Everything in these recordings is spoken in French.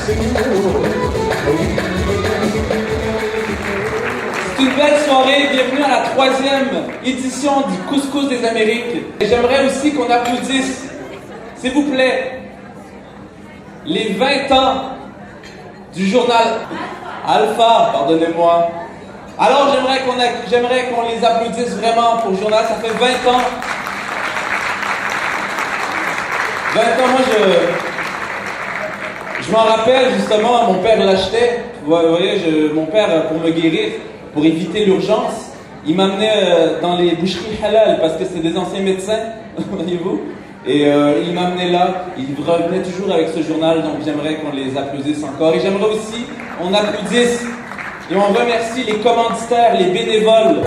C'est une belle soirée, bienvenue à la 3e édition du Couscous des Amériques. Et j'aimerais aussi qu'on applaudisse, s'il vous plaît, les 20 ans du journal Alpha, pardonnez-moi. Alors j'aimerais qu'on les applaudisse vraiment pour le journal, ça fait 20 ans. 20 ans, moi je m'en rappelle justement, mon père l'achetait. Vous voyez, mon père, pour me guérir, pour éviter l'urgence, il m'amenait dans les boucheries halal parce que c'est des anciens médecins, voyez-vous. Et il m'amenait là, il revenait toujours avec ce journal, donc j'aimerais qu'on les applaudisse encore. Et j'aimerais aussi qu'on applaudisse et on remercie les commanditaires, les bénévoles.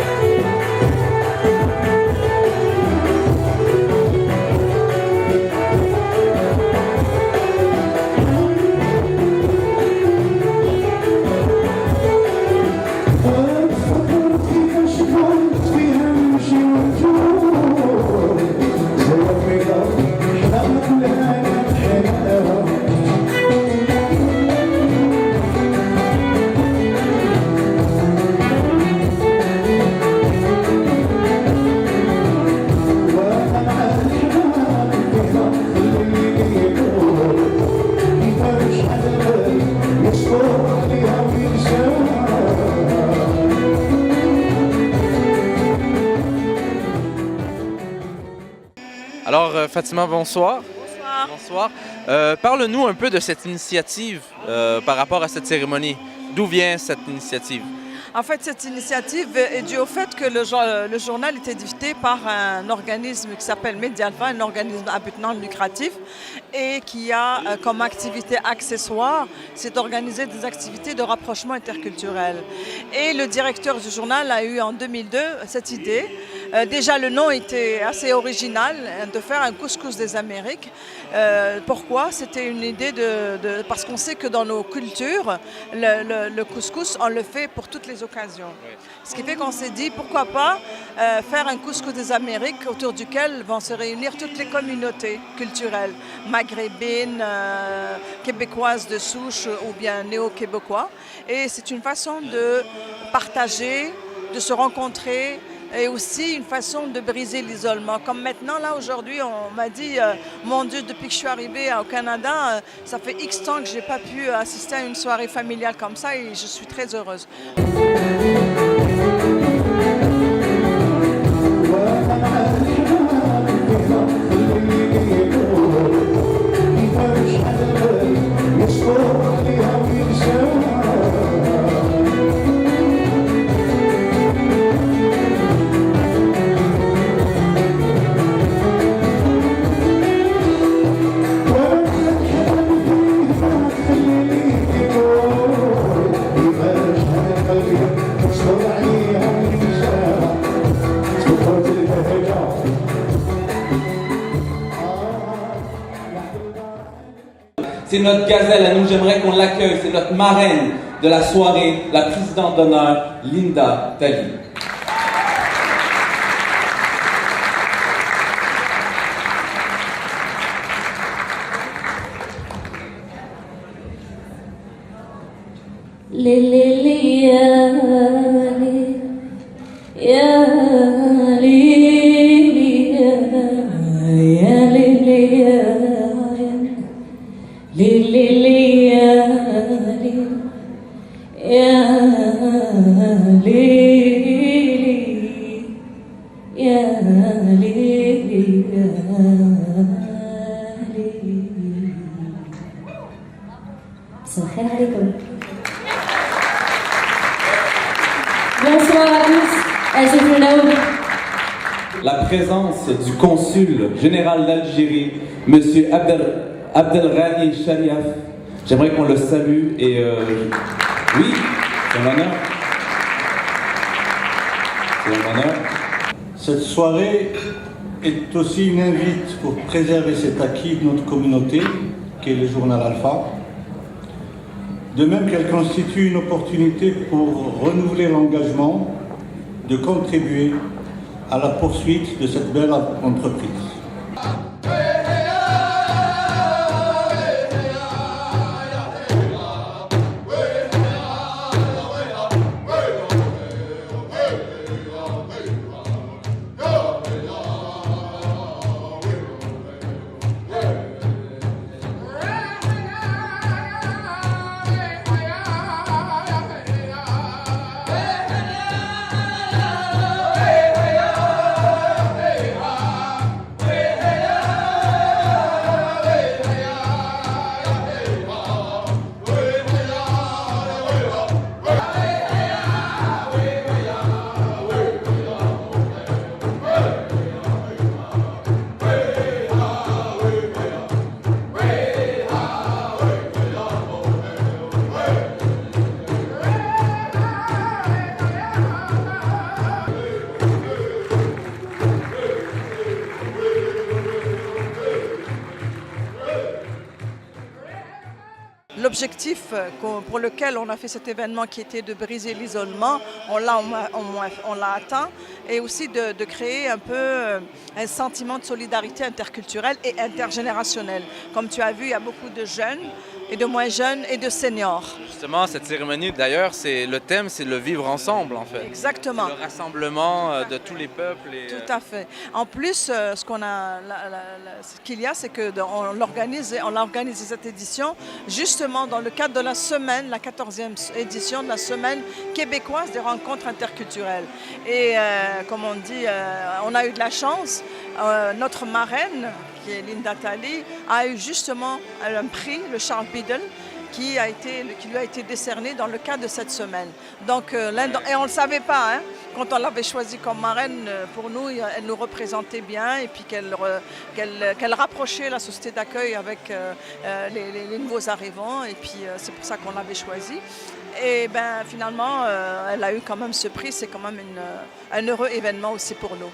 Alors, Fatima, bonsoir. Bonsoir. Bonsoir. Parle-nous un peu de cette initiative par rapport à cette cérémonie. D'où vient cette initiative? En fait, cette initiative est due au fait que le journal est édité par un organisme qui s'appelle Medialfa, un organisme à but non lucratif, et qui a comme activité accessoire, c'est d'organiser des activités de rapprochement interculturel. Et le directeur du journal a eu en 2002 cette idée. Déjà, le nom était assez original, de faire un couscous des Amériques. Pourquoi? C'était une idée parce qu'on sait que dans nos cultures, le couscous, on le fait pour toutes les occasions. Oui. Ce qui fait qu'on s'est dit, pourquoi pas faire un couscous des Amériques autour duquel vont se réunir toutes les communautés culturelles, maghrébines, québécoises de souche ou bien néo-québécois. Et c'est une façon de partager, de se rencontrer, et aussi une façon de briser l'isolement. Comme maintenant, là, aujourd'hui, on m'a dit, mon Dieu, depuis que je suis arrivée au Canada, ça fait X temps que je n'ai pas pu assister à une soirée familiale comme ça et je suis très heureuse. C'est notre gazelle à nous, j'aimerais qu'on l'accueille. C'est notre marraine de la soirée, la présidente d'honneur, Linda Tali. Bonsoir à tous. As you know, la présence du consul général d'Algérie, M. Abdelghani Shariaf. J'aimerais qu'on le salue et oui, c'est un honneur. C'est un honneur. Cette soirée est aussi une invite pour préserver cet acquis de notre communauté, qui est le journal Alpha. De même qu'elle constitue une opportunité pour renouveler l'engagement de contribuer à la poursuite de cette belle entreprise. L'objectif pour lequel on a fait cet événement, qui était de briser l'isolement, on l'a atteint, et aussi de créer un peu un sentiment de solidarité interculturelle et intergénérationnelle. Comme tu as vu, il y a beaucoup de jeunes et de moins jeunes et de seniors. Justement, cette cérémonie, d'ailleurs, le thème, c'est le vivre ensemble, en fait. Exactement. C'est le rassemblement de tous les peuples. Tout à fait. En plus, ce qu'il y a, c'est qu'on a organisé cette édition justement dans le cadre de la semaine, la 14e édition de la semaine québécoise des rencontres interculturelles. Et comme on dit, on a eu de la chance. Notre marraine, qui est Linda Talley, a eu justement un prix, le Charles Biddle, qui lui a été décerné dans le cadre de cette semaine. Donc, et on ne le savait pas, hein, quand on l'avait choisie comme marraine, pour nous, elle nous représentait bien, et puis qu'elle rapprochait la société d'accueil avec les nouveaux arrivants, et puis c'est pour ça qu'on l'avait choisie. Et ben, finalement, elle a eu quand même ce prix, c'est quand même un heureux événement aussi pour nous.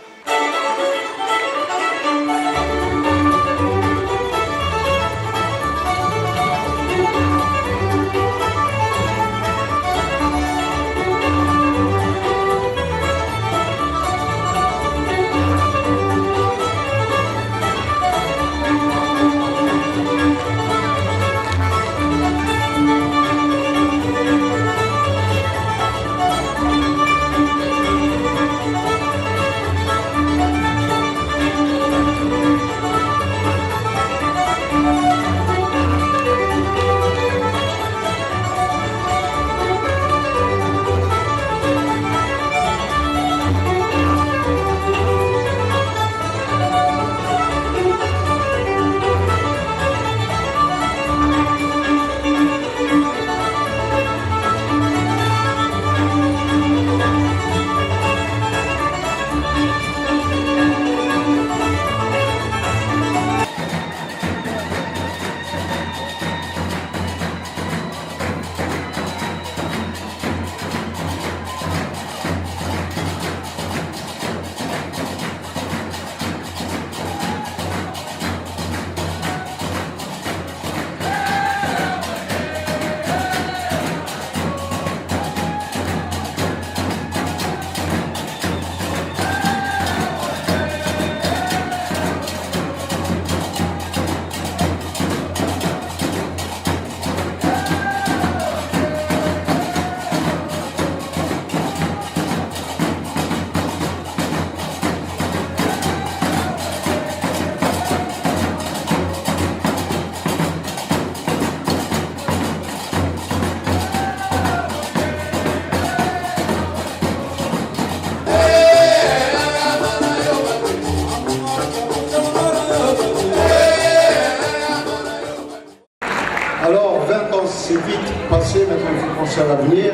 Alors, 20 ans, c'est vite passé, maintenant il faut penser à l'avenir.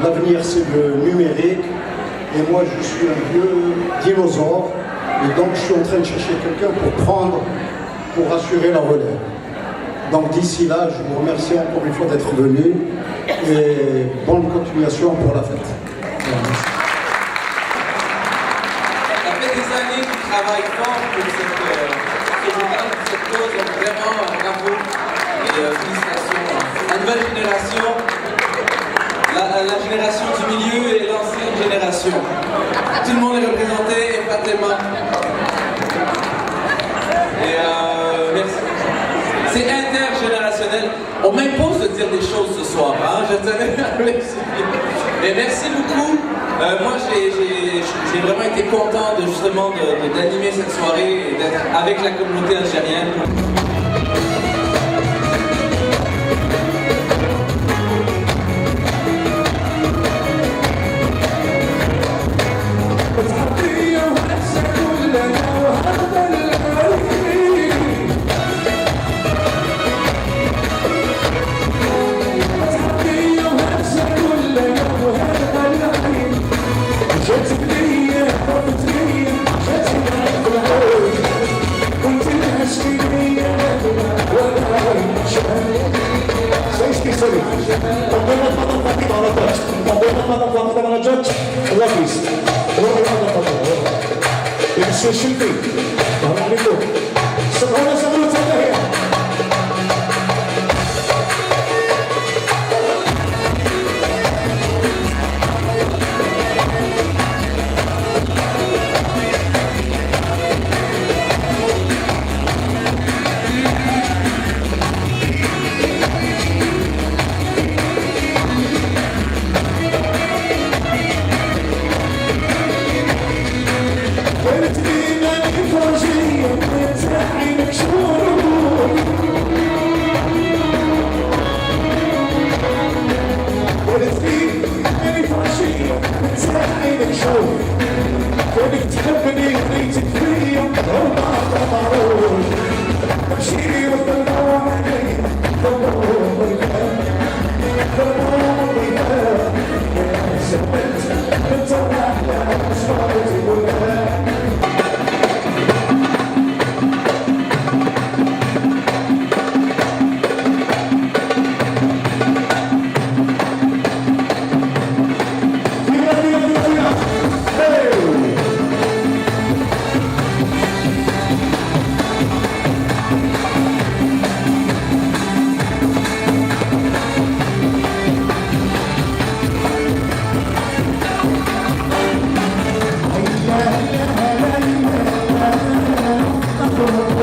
L'avenir, c'est le numérique. Et moi, je suis un vieux dinosaure. Et donc je suis en train de chercher quelqu'un pour assurer la relève. Donc d'ici là, je vous remercie encore une fois d'être venu et bonne continuation pour la fête. Voilà, merci. Ça fait des années qu'il travaille fort pour cette cause, donc vraiment bravo et félicitations. La nouvelle génération, la génération du milieu et l'ancienne génération. Tout le monde est représenté, et Fatima. Et merci. C'est intergénérationnel. On m'impose de dire des choses ce soir, hein? Je tenais à l'expliquer. Mais merci beaucoup. Moi, j'ai vraiment été content de justement d'animer cette soirée et d'être avec la communauté algérienne. Thank you.